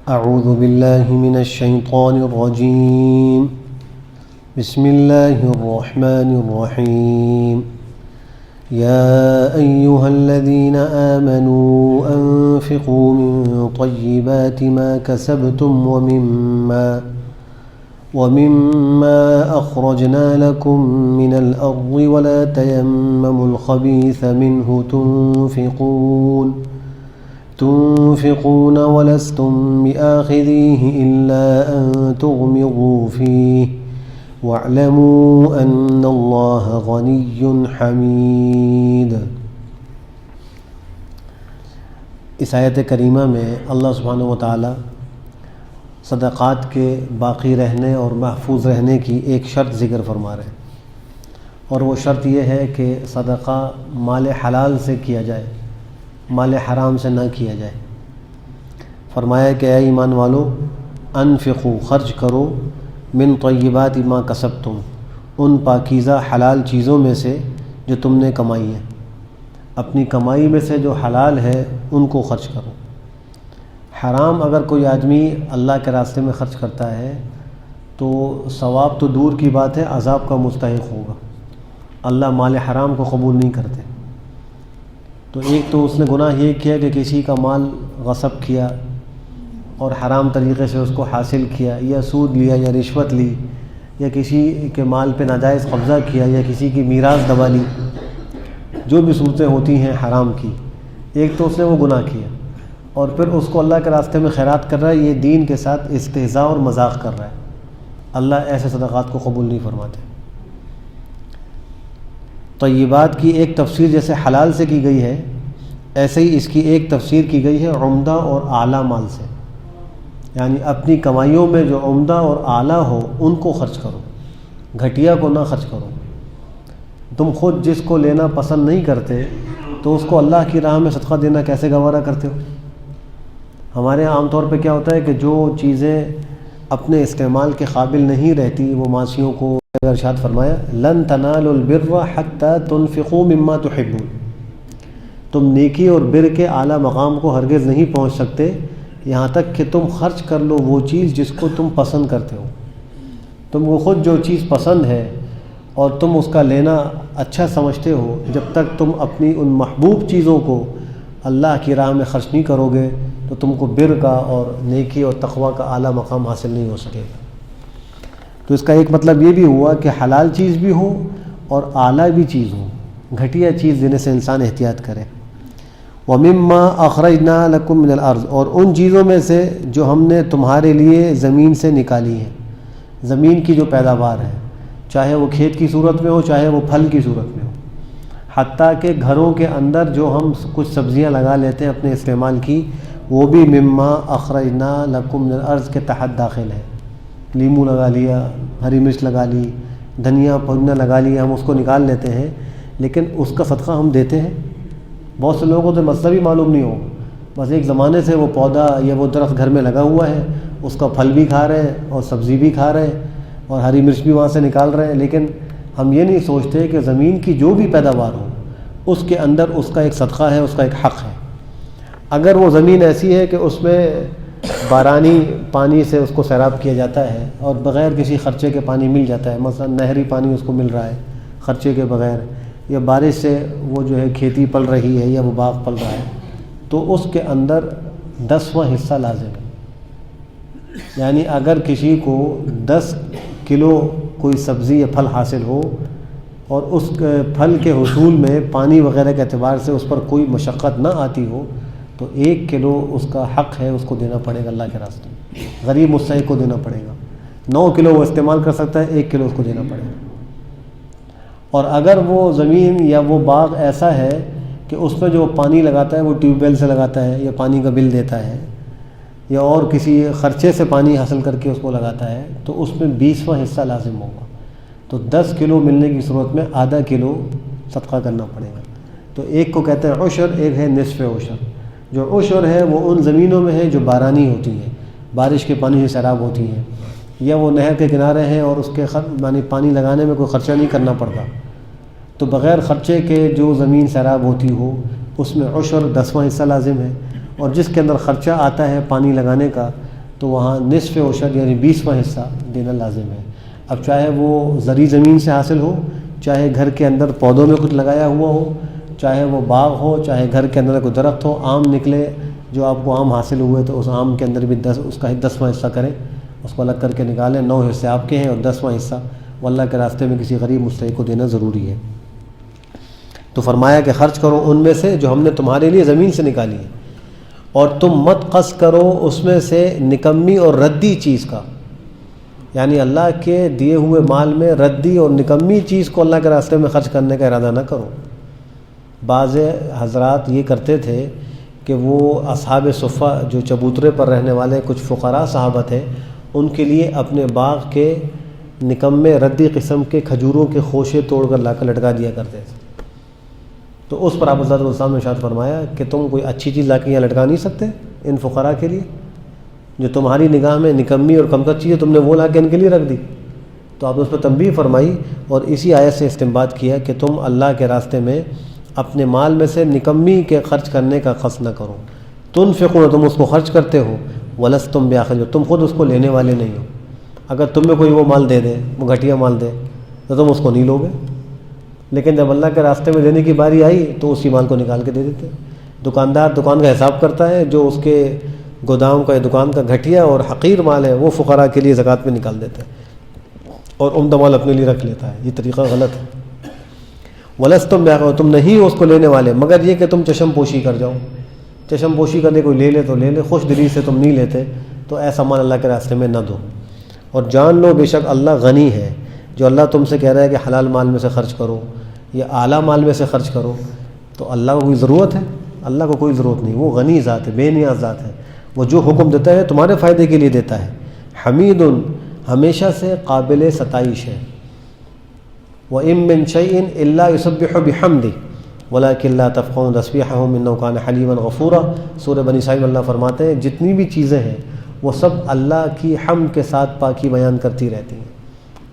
اعوذ باللہ من الشیطان الرجیم بسم اللہ الرحمن الرحیم یا ایہا الذین آمنوا انفقوا من طیبات ما کسبتم ومما اخرجنا لكم من الارض ولا تیمموا الخبیث منه تنفقون ولستم بآخذيه إلا أن تغمضوا فيه واعلموا أن الله غني حميد۔ اس آیت کریمہ میں اللہ سبحانہ و تعالی صدقات کے باقی رہنے اور محفوظ رہنے کی ایک شرط ذکر فرما رہے ہیں، اور وہ شرط یہ ہے کہ صدقہ مال حلال سے کیا جائے، مال حرام سے نہ کیا جائے۔ فرمایا کہ اے ایمان والو، انفقوا خرچ کرو، من طیبات ما کسبتم ان پاکیزہ حلال چیزوں میں سے جو تم نے کمائی ہیں، اپنی کمائی میں سے جو حلال ہے ان کو خرچ کرو۔ حرام اگر کوئی آدمی اللہ کے راستے میں خرچ کرتا ہے تو ثواب تو دور کی بات ہے، عذاب کا مستحق ہوگا۔ اللہ مال حرام کو قبول نہیں کرتے۔ تو ایک تو اس نے گناہ یہ کیا کہ کسی کا مال غصب کیا اور حرام طریقے سے اس کو حاصل کیا، یا سود لیا یا رشوت لی، یا کسی کے مال پہ ناجائز قبضہ کیا، یا کسی کی میراث دبا لی، جو بھی صورتیں ہوتی ہیں حرام کی۔ ایک تو اس نے وہ گناہ کیا، اور پھر اس کو اللہ کے راستے میں خیرات کر رہا ہے، یہ دین کے ساتھ استہزاء اور مذاق کر رہا ہے۔ اللہ ایسے صدقات کو قبول نہیں فرماتے۔ طیبات کی ایک تفسیر جیسے حلال سے کی گئی ہے، ایسے ہی اس کی ایک تفسیر کی گئی ہے عمدہ اور اعلیٰ مال سے، یعنی اپنی کمائیوں میں جو عمدہ اور اعلیٰ ہو ان کو خرچ کرو، گھٹیا کو نہ خرچ کرو۔ تم خود جس کو لینا پسند نہیں کرتے تو اس کو اللہ کی راہ میں صدقہ دینا کیسے گوارا کرتے ہو؟ ہمارے عام طور پہ کیا ہوتا ہے کہ جو چیزیں اپنے استعمال کے قابل نہیں رہتی وہ معاشیوں کو ارشاد فرمایا لن تنالوا البر حتى تنفقوا مما تحبون، تم نیکی اور بر کے اعلیٰ مقام کو ہرگز نہیں پہنچ سکتے یہاں تک کہ تم خرچ کر لو وہ چیز جس کو تم پسند کرتے ہو۔ تم کو خود جو چیز پسند ہے اور تم اس کا لینا اچھا سمجھتے ہو، جب تک تم اپنی ان محبوب چیزوں کو اللہ کی راہ میں خرچ نہیں کرو گے تو تم کو بر کا اور نیکی اور تقوی کا اعلیٰ مقام حاصل نہیں ہو سکے گا۔ تو اس کا ایک مطلب یہ بھی ہوا کہ حلال چیز بھی ہو اور اعلیٰ بھی چیز ہو، گھٹیا چیز دینے سے انسان احتیاط کرے۔ وَمِمَّا أَخْرَجْنَا لَكُم مِّنَ الْأَرْضِ، اور ان چیزوں میں سے جو ہم نے تمہارے لیے زمین سے نکالی ہیں، زمین کی جو پیداوار ہے، چاہے وہ کھیت کی صورت میں ہو چاہے وہ پھل کی صورت میں ہو، حتیٰ کہ گھروں کے اندر جو ہم کچھ سبزیاں لگا لیتے ہیں اپنے استعمال کی، وہ بھی مما اخرجنا لکم من الارض کے تحت داخل ہے۔ لیمو لگا لیا، ہری مرچ لگا لی، دھنیا پودینہ لگا لیا، ہم اس کو نکال لیتے ہیں، لیکن اس کا صدقہ ہم دیتے ہیں۔ بہت سے لوگوں کو تو مسئلہ بھی معلوم نہیں ہو، بس ایک زمانے سے وہ پودا یا وہ درخت گھر میں لگا ہوا ہے، اس کا پھل بھی کھا رہے ہیں اور سبزی بھی کھا رہے ہیں اور ہری مرچ بھی وہاں سے نکال رہے ہیں، لیکن ہم یہ نہیں سوچتے کہ زمین کی جو بھی پیداوار ہو اس کے اندر اس کا ایک صدقہ ہے، اس کا ایک حق ہے۔ اگر وہ زمین ایسی ہے کہ اس میں بارانی پانی سے اس کو سیراب کیا جاتا ہے اور بغیر کسی خرچے کے پانی مل جاتا ہے، مثلا نہری پانی اس کو مل رہا ہے خرچے کے بغیر، یا بارش سے وہ جو ہے کھیتی پل رہی ہے یا وہ باغ پل رہا ہے، تو اس کے اندر 10واں حصہ لازم ہے۔ یعنی اگر کسی کو 10 کلو کوئی سبزی یا پھل حاصل ہو اور اس پھل کے حصول میں پانی وغیرہ کے اعتبار سے اس پر کوئی مشقت نہ آتی ہو تو 1 کلو اس کا حق ہے، اس کو دینا پڑے گا اللہ کے راستے میں، غریب مستحق کو دینا پڑے گا۔ 9 کلو وہ استعمال کر سکتا ہے، 1 کلو اس کو دینا پڑے گا۔ اور اگر وہ زمین یا وہ باغ ایسا ہے کہ اس میں جو پانی لگاتا ہے وہ ٹیوب ویل سے لگاتا ہے یا پانی کا بل دیتا ہے یا اور کسی خرچے سے پانی حاصل کر کے اس کو لگاتا ہے، تو اس میں 20واں حصہ لازم ہوگا۔ تو 10 کلو ملنے کی صورت میں آدھا کلو صدقہ کرنا پڑے گا۔ تو ایک کو کہتے ہیں عشر، ایک ہے نصف عشر۔ جو عشر ہے وہ ان زمینوں میں ہے جو بارانی ہوتی ہیں، بارش کے پانی سے سیراب ہوتی ہیں، یا وہ نہر کے کنارے ہیں اور اس کے یعنی پانی لگانے میں کوئی خرچہ نہیں کرنا پڑتا، تو بغیر خرچے کے جو زمین سیراب ہوتی ہو اس میں عشر 10واں حصہ لازم ہے۔ اور جس کے اندر خرچہ آتا ہے پانی لگانے کا، تو وہاں نصف عشر یعنی 20واں حصہ دینا لازم ہے۔ اب چاہے وہ زرعی زمین سے حاصل ہو، چاہے گھر کے اندر پودوں میں کچھ لگایا ہوا ہو، چاہے وہ باغ ہو، چاہے گھر کے اندر کوئی درخت ہو، آم نکلے، جو آپ کو آم حاصل ہوئے تو اس آم کے اندر بھی اس کا 10واں حصہ کریں، اس کو الگ کر کے نکالیں۔ 9 حصے آپ کے ہیں اور 10واں حصہ وہ اللہ کے راستے میں کسی غریب مستحق کو دینا ضروری ہے۔ تو فرمایا کہ خرچ کرو ان میں سے جو ہم نے تمہارے لیے زمین سے نکالی ہے، اور تم مت قص کرو اس میں سے نکمی اور ردی چیز کا، یعنی اللہ کے دیے ہوئے مال میں ردی اور نکمی چیز کو اللہ کے راستے میں خرچ کرنے کا ارادہ نہ کرو۔ بعض حضرات یہ کرتے تھے کہ وہ اصحاب صفہ جو چبوترے پر رہنے والے کچھ فقراء صحابہ تھے، ان کے لیے اپنے باغ کے نکمے ردی قسم کے کھجوروں کے خوشے توڑ کر لا کر لٹکا دیا کرتے تھے۔ تو اس پر آپ حضرت السلام نے ارشاد فرمایا کہ تم کوئی اچھی چیز لا کے یہاں لٹکا نہیں سکتے ان فقراء کے لیے؟ جو تمہاری نگاہ میں نکمی اور کمتر چیز ہے تم نے وہ لا کے ان کے لیے رکھ دی۔ تو آپ نے اس پر تنبیہ فرمائی اور اسی آیت سے استنباط کیا کہ تم اللہ کے راستے میں اپنے مال میں سے نکمی کے خرچ کرنے کا قصد نہ کرو۔ تنفقون، تم اس کو خرچ کرتے ہو، ولستم بآخذ، تم خود اس کو لینے والے نہیں ہو۔ اگر تم میں کوئی وہ مال دے دے، وہ گھٹیا مال دے، تو تم اس کو نہیں لوگے، لیکن جب اللہ کے راستے میں دینے کی باری آئی تو اسی مال کو نکال کے دے دیتے۔ دکاندار دکان کا حساب کرتا ہے، جو اس کے گودام کا یا دکان کا گھٹیا اور حقیر مال ہے وہ فقراء کے لیے زکوٰۃ میں نکال دیتا ہے اور عمدہ مال اپنے لیے رکھ لیتا ہے۔ یہ طریقہ غلط ہے۔ ولستم بآخذ، تم نہیں ہو اس کو لینے والے، مگر یہ کہ تم چشم پوشی کر جاؤ۔ چشم پوشی کرنے کوئی لے لے تو لے لے، خوش دلی سے تم نہیں لیتے تو ایسا مال اللہ کے راستے میں نہ دو۔ اور جان لو بے شک اللہ غنی ہے۔ جو اللہ تم سے کہہ رہا ہے کہ حلال مال میں سے خرچ کرو یا اعلیٰ مال میں سے خرچ کرو، تو اللہ کو کوئی ضرورت ہے؟ اللہ کو کوئی ضرورت نہیں، وہ غنی ذات ہے، بے نیاز ذات ہے۔ وہ جو حکم دیتا ہے تمہارے فائدے کے لیے دیتا ہے۔ حمید، ہمیشہ سے قابل ستائش ہے۔ وَإِن مِّن شَيْءٍ إِلَّا يُسَبِّحُ بِحَمْدِهِ وَلَٰكِن لَّا تَفْقَهُونَ تَسْبِيحَهُمْ إِنَّهُ كَانَ حَلِيمًا غَفُورًا۔ سورہ بنی اسرائیل میں اللہ فرماتے ہیں جتنی بھی چیزیں ہیں وہ سب اللہ کی حمد کے ساتھ پاکی بیان کرتی رہتی ہیں۔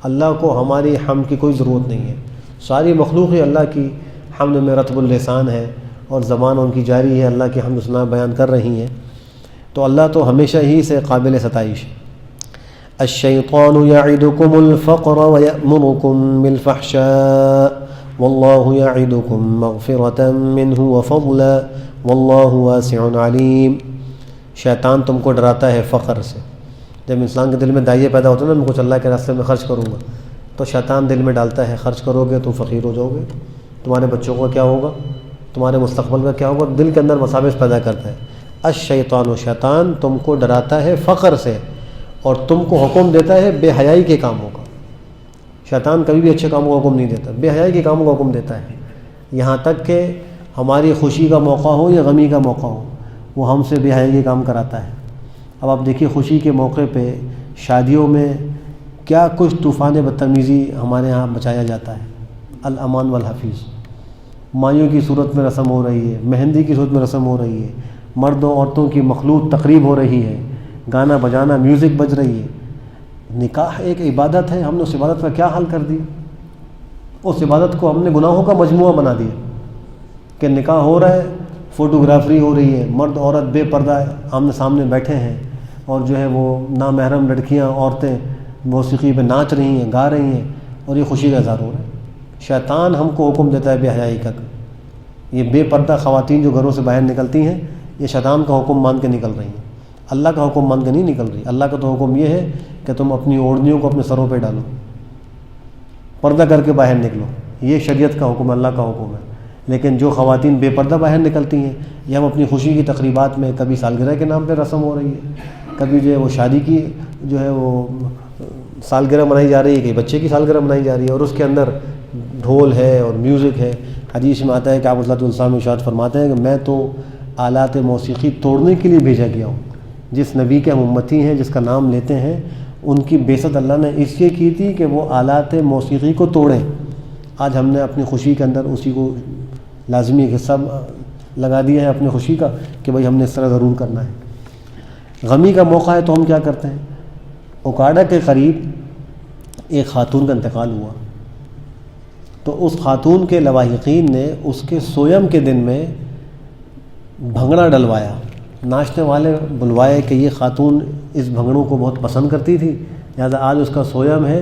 اللہ کو ہماری حمد کی کوئی ضرورت نہیں ہے۔ ساری مخلوق ہی اللہ کی حمد میں رطب اللسان ہے اور زبان ان کی جاری ہے، اللہ کی حمد و ثنا بیان کر رہی ہیں۔ تو اللہ تو ہمیشہ ہی سے قابل ستائش ہے۔ الشیطان یعدکم الفقر ویأمرکم بالفحشاء واللہ یعدکم مغفرۃ منہ وفضلا واللہ واسع علیم۔ شیطان تم کو ڈراتا ہے فقر سے۔ جب انسان کے دل میں دائیں پیدا ہوتا ہے نا، میں کچھ اللہ کے راستے میں خرچ کروں گا، تو شیطان دل میں ڈالتا ہے خرچ کرو گے تو فقیر ہو جاؤ گے، تمہارے بچوں کا کیا ہوگا، تمہارے مستقبل کا کیا ہوگا، دل کے اندر وساوس پیدا کرتا ہے۔ الشیطان، و شیطان تم کو ڈراتا ہے فقر سے اور تم کو حکم دیتا ہے بے حیائی کے کاموں کا۔ شیطان کبھی بھی اچھے کاموں کا حکم نہیں دیتا، بے حیائی کے کاموں کا حکم دیتا ہے۔ یہاں تک کہ ہماری خوشی کا موقع ہو یا غمی کا موقع ہو، وہ ہم سے بے حیائی کے کام کراتا ہے۔ اب آپ دیکھیے خوشی کے موقع پہ شادیوں میں کیا کچھ طوفان بدتمیزی ہمارے ہاں بچایا جاتا ہے۔ الامان والحفیظ، مایوں کی صورت میں رسم ہو رہی ہے، مہندی کی صورت میں رسم ہو رہی ہے، مرد و عورتوں کی مخلوط تقریب ہو رہی ہے، گانا بجانا میوزک بج رہی ہے۔ نکاح ایک عبادت ہے، ہم نے اس عبادت کا کیا حال کر دیا؟ اس عبادت کو ہم نے گناہوں کا مجموعہ بنا دیا کہ نکاح ہو رہا ہے، فوٹوگرافری ہو رہی ہے، مرد عورت بے پردہ آمنے سامنے بیٹھے ہیں اور جو ہے وہ نامحرم لڑکیاں عورتیں موسیقی پہ ناچ رہی ہیں، گا رہی ہیں اور یہ خوشی کا اظہار ہو رہا ہے۔ شیطان ہم کو حکم دیتا ہے بے حیائی کا۔ یہ بے پردہ خواتین جو گھروں سے باہر نکلتی ہیں، یہ شیطان کا حکم مان کے نکل رہی ہیں، اللہ کا حکم مان کے نہیں نکل رہی۔ اللہ کا تو حکم یہ ہے کہ تم اپنی اوڑھنیوں کو اپنے سروں پہ ڈالو، پردہ کر کے باہر نکلو، یہ شریعت کا حکم، اللہ کا حکم ہے۔ لیکن جو خواتین بے پردہ باہر نکلتی ہیں، یہ ہم اپنی خوشی کی تقریبات میں کبھی سالگرہ کے نام پہ رسم ہو رہی ہے، کبھی جو ہے وہ شادی کی جو ہے وہ سالگرہ منائی جا رہی ہے، کہ بچے کی سالگرہ منائی جا رہی ہے اور اس کے اندر ڈھول ہے اور میوزک ہے۔ حدیث میں آتا ہے کہ آپ صلی اللہ علیہ وسلم ارشاد فرماتے ہیں کہ میں تو آلات موسیقی توڑنے کے لیے بھیجا گیا ہوں۔ جس نبی کے ہم امتی ہیں، جس کا نام لیتے ہیں، ان کی بعثت اللہ نے اس لیے کی تھی کہ وہ آلات موسیقی کو توڑیں۔ آج ہم نے اپنی خوشی کے اندر اسی کو لازمی حصہ لگا دیا ہے اپنی خوشی کا کہ بھئی ہم نے اس طرح ضرور کرنا ہے۔ غمی کا موقع ہے تو ہم کیا کرتے ہیں؟ اوکاڑا کے قریب ایک خاتون کا انتقال ہوا، تو اس خاتون کے لواحقین نے اس کے سویم کے دن میں بھنگڑا ڈلوایا ناچنے والے بلوائے کہ یہ خاتون اس بھنگڑوں کو بہت پسند کرتی تھی، لہٰذا آج اس کا سویم ہے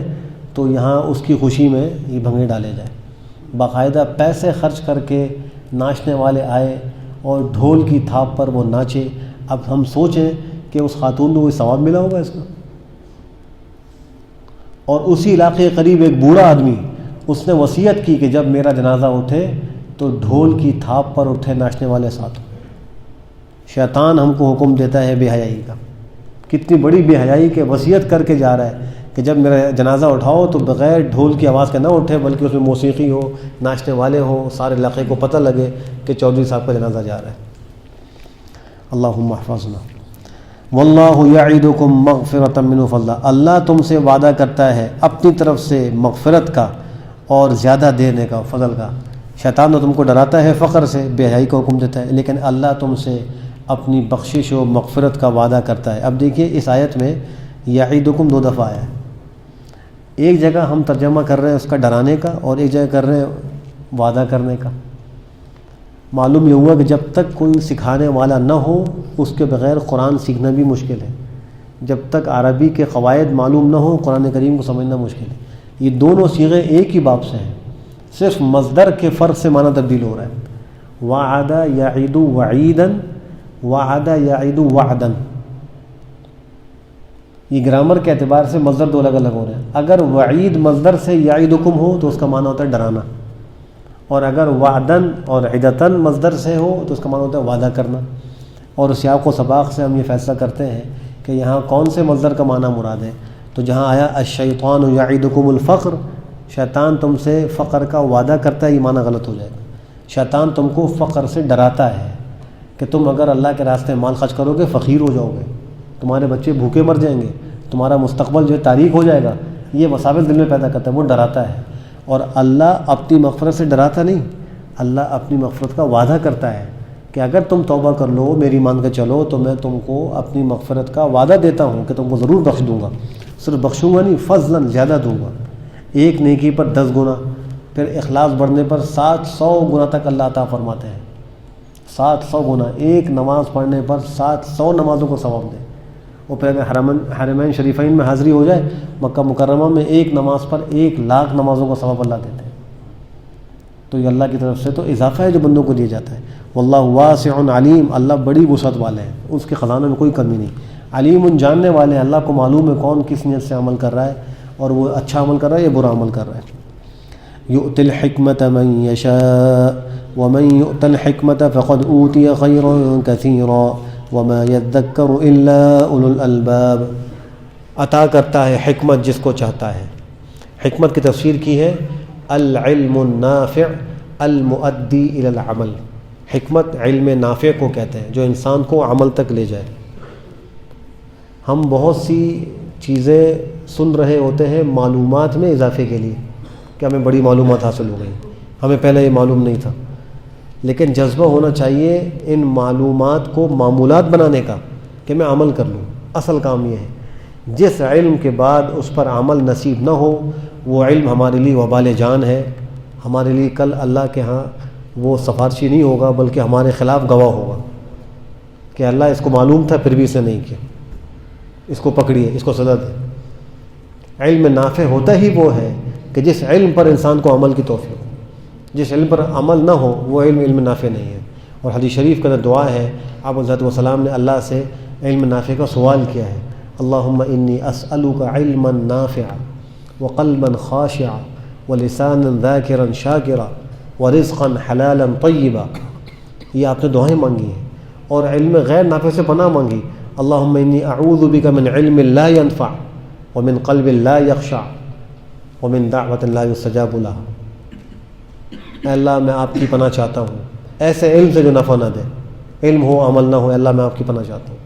تو یہاں اس کی خوشی میں یہ بھنگڑے ڈالے جائیں۔ باقاعدہ پیسے خرچ کر کے ناچنے والے آئے اور ڈھول کی تھاپ پر وہ ناچے۔ اب ہم سوچیں کہ اس خاتون کو کوئی ثواب ملا ہوگا اس کا؟ اور اسی علاقے کے قریب ایک بوڑھا آدمی، اس نے وصیت کی کہ جب میرا جنازہ اٹھے تو ڈھول کی تھاپ پر اٹھے ناچنے والے ساتھ۔ شیطان ہم کو حکم دیتا ہے بے حیائی کا۔ کتنی بڑی بے حیائی کہ وصیت کر کے جا رہا ہے کہ جب میرا جنازہ اٹھاؤ تو بغیر ڈھول کی آواز کے نہ اٹھے، بلکہ اس میں موسیقی ہو، ناچنے والے ہوں، سارے علاقے کو پتہ لگے کہ چودھری صاحب کا جنازہ جا رہا ہے۔ اللہم احفظنا واللہ یعدکم مغفرۃ منہ وفضلا، اللہ تم سے وعدہ کرتا ہے اپنی طرف سے مغفرت کا اور زیادہ دینے کا، فضل کا۔ شیطان تو تم کو ڈراتا ہے فقر سے، بے حیائی کا حکم دیتا ہے، لیکن اللہ تم سے اپنی بخشش و مغفرت کا وعدہ کرتا ہے۔ اب دیکھیے اس آیت میں یعدکم 2 دفعہ آیا ہے۔ ایک جگہ ہم ترجمہ کر رہے ہیں اس کا ڈرانے کا، اور ایک جگہ کر رہے ہیں وعدہ کرنے کا۔ معلوم یہ ہوا کہ جب تک کوئی سکھانے والا نہ ہو اس کے بغیر قرآن سیکھنا بھی مشکل ہے۔ جب تک عربی کے قواعد معلوم نہ ہو قرآن کریم کو سمجھنا مشکل ہے۔ یہ دونوں صیغے ایک ہی باب سے ہیں، صرف مصدر کے فرق سے معنی تبدیل ہو رہا ہے۔ وعد یعد وعیدا، وعد یعد وعدا۔ یہ گرامر کے اعتبار سے مصدر 2 الگ الگ ہو رہے ہیں۔ اگر وعید مصدر سے یعدکم ہو تو اس کا معنی ہوتا ہے ڈرانا، اور اگر وعدن اور عدتن مصدر سے ہو تو اس کا معنی ہوتا ہے وعدہ کرنا۔ اور سیاق و سباق سے ہم یہ فیصلہ کرتے ہیں کہ یہاں کون سے مصدر کا معنی مراد ہے۔ تو جہاں آیا الشیطان یعدکم الفقر، شیطان تم سے فقر کا وعدہ کرتا ہے، یہ معنی غلط ہو جائے گا۔ شیطان تم کو فقر سے ڈراتا ہے کہ تم اگر اللہ کے راستے میں مال خرچ کرو گے فقیر ہو جاؤ گے، تمہارے بچے بھوکے مر جائیں گے، تمہارا مستقبل جو ہے تاریک ہو جائے گا۔ یہ وساوس دل میں پیدا کرتا ہے، وہ ڈراتا ہے۔ اور اللہ اپنی مغفرت سے ڈراتا نہیں، اللہ اپنی مغفرت کا وعدہ کرتا ہے کہ اگر تم توبہ کر لو، میری مان کے چلو، تو میں تم کو اپنی مغفرت کا وعدہ دیتا ہوں کہ تم کو ضرور بخش دوں گا۔ صرف بخشوں گا نہیں، فضلاً زیادہ دوں گا، ایک نیکی پر 10 گنا، پھر اخلاص بڑھنے پر 700 گنا تک اللہ عطا فرماتے ہیں۔ 700 گنا، ایک نماز پڑھنے پر 700 نمازوں کو ثواب دے۔ اور پھر اگر حرمین شریفین میں حاضری ہو جائے، مکہ مکرمہ میں ایک نماز پر 1,00,000 نمازوں کا ثواب اللہ دیتے ہیں۔ تو یہ اللہ کی طرف سے تو اضافہ ہے جو بندوں کو دیا جاتا ہے۔ واللہ واسع علیم، اللہ بڑی وسعت والے ہیں، اس کے خزانوں میں کوئی کمی نہیں۔ علیم، جاننے والے ہیں، اللہ کو معلوم ہے کون کس نیت سے عمل کر رہا ہے، اور وہ اچھا عمل کر رہا ہے یا برا عمل کر رہا ہے۔ یؤتی الحکمۃ من یشاء ومن یؤت الحکمۃ فقد اوتی خیرا کثیرا وما یذکر الا اولو الالباب۔ عطا کرتا ہے حکمت جس کو چاہتا ہے۔ حکمت کی تفسیر کی ہے العلم النافع المؤدی الی العمل۔ حکمت علم نافع کو کہتے ہیں جو انسان کو عمل تک لے جائے۔ ہم بہت سی چیزیں سن رہے ہوتے ہیں معلومات میں اضافے کے لیے کہ ہمیں بڑی معلومات حاصل ہو گئی، ہمیں پہلے یہ معلوم نہیں تھا، لیکن جذبہ ہونا چاہیے ان معلومات کو معمولات بنانے کا کہ میں عمل کر لوں۔ اصل کام یہ ہے، جس علم کے بعد اس پر عمل نصیب نہ ہو وہ علم ہمارے لیے وبال جان ہے، ہمارے لیے کل اللہ کے ہاں وہ سفارشی نہیں ہوگا بلکہ ہمارے خلاف گواہ ہوگا کہ اللہ اس کو معلوم تھا پھر بھی اس نے نہیں کیا، اس کو پکڑیے، اس کو سزا دے۔ علم نافع ہوتا ہی وہ ہے کہ جس علم پر انسان کو عمل کی توفیق ہو۔ جس علم پر عمل نہ ہو وہ علم نافع نہیں ہے۔ اور حدیث شریف کا دعا ہے، آپ علیہ السلام نے اللہ سے علم نافع کا سوال کیا ہے، اللہم انی اسألک علما نافعا وقلبا خاشعا ولسانا ذاکرا شاکرا ورزقا حلالا طیبا۔ یہ آپ نے دعائیں مانگی ہیں، اور علم غیر نافع سے پناہ مانگی، اللہم انی اعوذ بک من علم لا ينفع ومن قلب لا یخشع ومن دعوت لا یستجاب لها۔ اے اللہ میں آپ کی پناہ چاہتا ہوں ایسے علم سے جو نفع نہ دے، علم ہو عمل نہ ہو، اللہ میں آپ کی پناہ چاہتا ہوں۔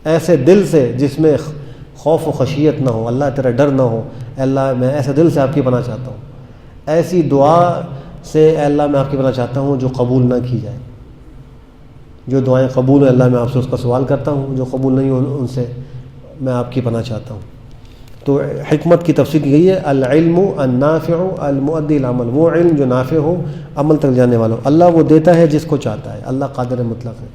ایسے دل سے جس میں خوف و خشیت نہ ہو، اللہ تیرا ڈر نہ ہو، اے اللہ میں ایسے دل سے آپ کی پناہ چاہتا ہوں۔ ایسی دعا سے اے اللہ میں آپ کی پناہ چاہتا ہوں جو قبول نہ کی جائے۔ جو دعائیں قبول ہیں اللہ میں آپ سے اس کا سوال کرتا ہوں، جو قبول نہیں ہو ان سے میں آپ کی پناہ چاہتا ہوں۔ تو حکمت کی تفسیر کی گئی ہے العلم النافع المؤدی العمل، وہ علم جو نافع ہو، عمل تک جانے والا ہو۔ اللہ وہ دیتا ہے جس کو چاہتا ہے، اللہ قادر مطلق ہے۔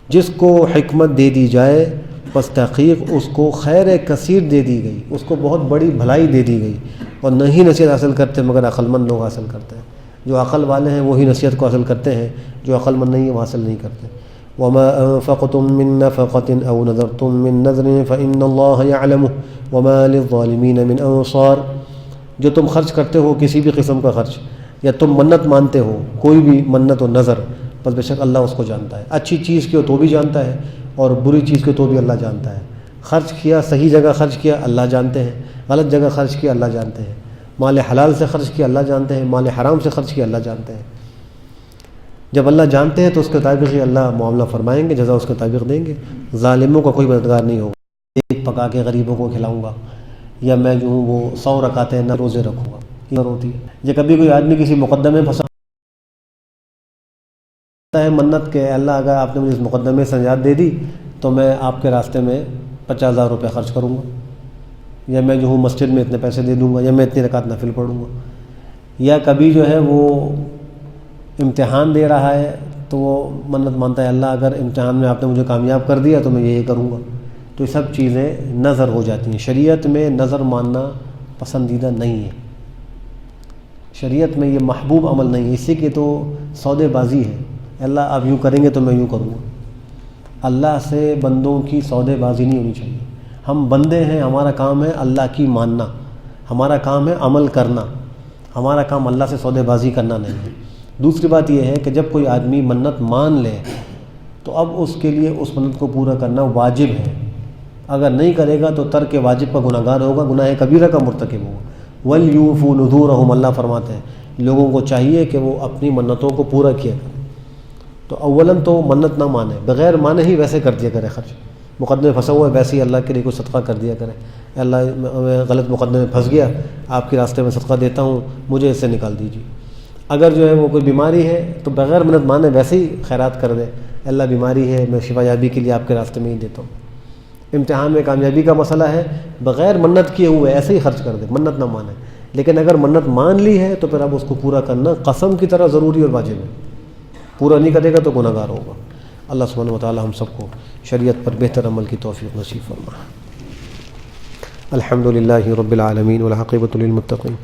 جس کو حکمت دے دی جائے بس تحقیق اس کو خیر کثیر دے دی گئی، اس کو بہت بڑی بھلائی دے دی گئی، اور نہیں نصیحت حاصل کرتے مگر عقل مند لوگ حاصل کرتے ہیں۔ جو عقل والے ہیں وہی نصیحت کو حاصل کرتے ہیں، جو عقل مند نہیں ہے وہ حاصل نہیں کرتے۔ وما انفقتم من نفقة او نذرتم من نذر فإن الله يعلمه وما للظالمين من انصار۔ جو تم خرچ کرتے ہو کسی بھی قسم کا خرچ، یا تم منت مانتے ہو کوئی بھی منت و نظر، بس بے شک اللہ اس کو جانتا ہے۔ اچھی چیز کی ہو تو بھی جانتا ہے، اور بری چیز کی تو بھی اللہ جانتا ہے۔ خرچ کیا، صحیح جگہ خرچ کیا اللہ جانتے ہیں، غلط جگہ خرچ کیا اللہ جانتے ہیں، مال حلال سے خرچ کیا اللہ جانتے ہیں، مال حرام سے خرچ کیا اللہ جانتے ہیں۔ جب اللہ جانتے ہیں تو اس کے مطابق ہی اللہ معاملہ فرمائیں گے، جزا اس کے مطابق دیں گے۔ ظالموں کا کوئی مددگار نہیں ہوگا۔ ایک پکا کے غریبوں کو کھلاؤں گا، یا میں جو ہوں وہ 100 رکعتیں نہ روزے رکھوں گا، یہ ہوتی ہے۔ یا کبھی کوئی آدمی کسی مقدمے میں پھنسا ہے منت کے، اللہ اگر آپ نے مجھے اس مقدمے سے نجات دے دی تو میں آپ کے راستے میں 50,000 روپے خرچ کروں گا، یا میں جو ہوں مسجد میں اتنے پیسے دے دوں گا، یا میں اتنی رکعت نفل پڑھوں گا۔ یا کبھی جو ہے وہ امتحان دے رہا ہے تو وہ منت مانتا ہے، اللہ اگر امتحان میں آپ نے مجھے کامیاب کر دیا تو میں یہ کروں گا۔ تو یہ سب چیزیں نظر ہو جاتی ہیں۔ شریعت میں نظر ماننا پسندیدہ نہیں ہے، شریعت میں یہ محبوب عمل نہیں ہے، اسی کی تو سودے بازی ہے۔ اللہ آپ یوں کریں گے تو میں یوں کروں گا۔ اللہ سے بندوں کی سودے بازی نہیں ہونی چاہیے۔ ہم بندے ہیں، ہمارا کام ہے اللہ کی ماننا، ہمارا کام ہے عمل کرنا، ہمارا کام اللہ سے سودے بازی کرنا نہیں ہے۔ دوسری بات یہ ہے کہ جب کوئی آدمی منت مان لے تو اب اس کے لیے اس منت کو پورا کرنا واجب ہے۔ اگر نہیں کرے گا تو ترک واجب کا گناہ گار ہوگا، گناہ کبیرہ کا مرتکب ہوگا۔ وَلْيُوفُوا نُذُورَهُمْ، اللہ فرماتے ہیں لوگوں کو چاہیے کہ وہ اپنی منتوں کو پورا کیا کریں۔ تو اولاً تو منت نہ مانے، بغیر مانے ہی ویسے کر دیا کرے خرچ۔ مقدمے پھنسا ہوا ہے ویسے ہی اللہ کے لیے کوئی صدقہ کر دیا کرے، اللہ میں غلط مقدمے میں پھنس گیا، آپ کے راستے میں صدقہ دیتا ہوں، مجھے اس سے نکال دیجیے۔ اگر جو ہے وہ کوئی بیماری ہے تو بغیر منت مانے ویسے ہی خیرات کر دے، اللہ بیماری ہے میں شفا یابی کے لیے آپ کے راستے میں ہی دیتا ہوں۔ امتحان میں کامیابی کا مسئلہ ہے، بغیر منت کیے ہوئے ایسے ہی خرچ کر دے، منت نہ مانے۔ لیکن اگر منت مان لی ہے تو پھر اب اس کو پورا کرنا قسم کی طرح ضروری اور واجب ہے۔ پورا نہیں کرے گا تو گناہ گار ہوگا۔ اللہ سبحانہ و تعالی ہم سب کو شریعت پر بہتر عمل کی توفیق نصیب فرمائے۔ الحمدللہ رب العالمین والعاقبۃ للمتقین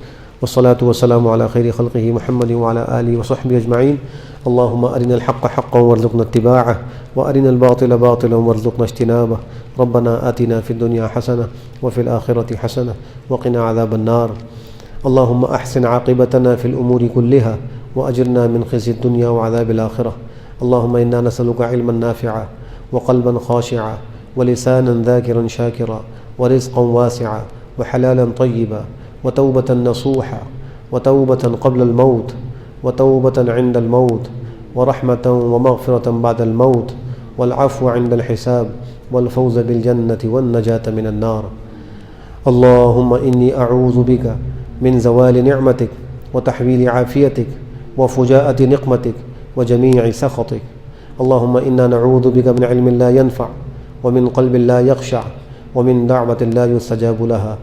والصلاة والسلام على خیر خلقہ محمد وعلى آلہ وصحبہ اجمعین۔ اللہم ارنا الحق حقا وارزقنا اتباعہ وارنا الباطل باطلا وارزقنا اجتنابہ۔ ربنا آتنا فی الدنیا حسنہ وفی الآخرۃ حسنہ وقنا عذاب النار۔ اللہم احسن عاقبتنا فی الامور کلہا وأجرنا من خزي الدنيا وعذاب الآخرة۔ اللهم إنا نسألك علما نافعا وقلبا خاشعا ولسانا ذاكرا شاكرا ورزقا واسعا وحلالا طيبا وتوبة نصوحا وتوبة قبل الموت وتوبة عند الموت ورحمة ومغفرة بعد الموت والعفو عند الحساب والفوز بالجنة والنجاة من النار۔ اللهم إني أعوذ بك من زوال نعمتك وتحويل عافيتك وفجاءة نقمتك وجميع سخطك۔ اللهم إنا نعوذ بك من علم لا ينفع ومن قلب لا يخشع ومن دعوة لا يستجاب لها۔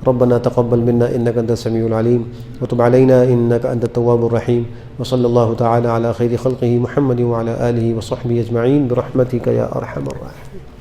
ربنا تقبل منا إنك أنت السميع العليم وتب علينا إنك أنت التواب الرحيم، وصلى الله تعالى على خير خلقه محمد وعلى آله وصحبه أجمعين برحمتك يا أرحم الراحمين۔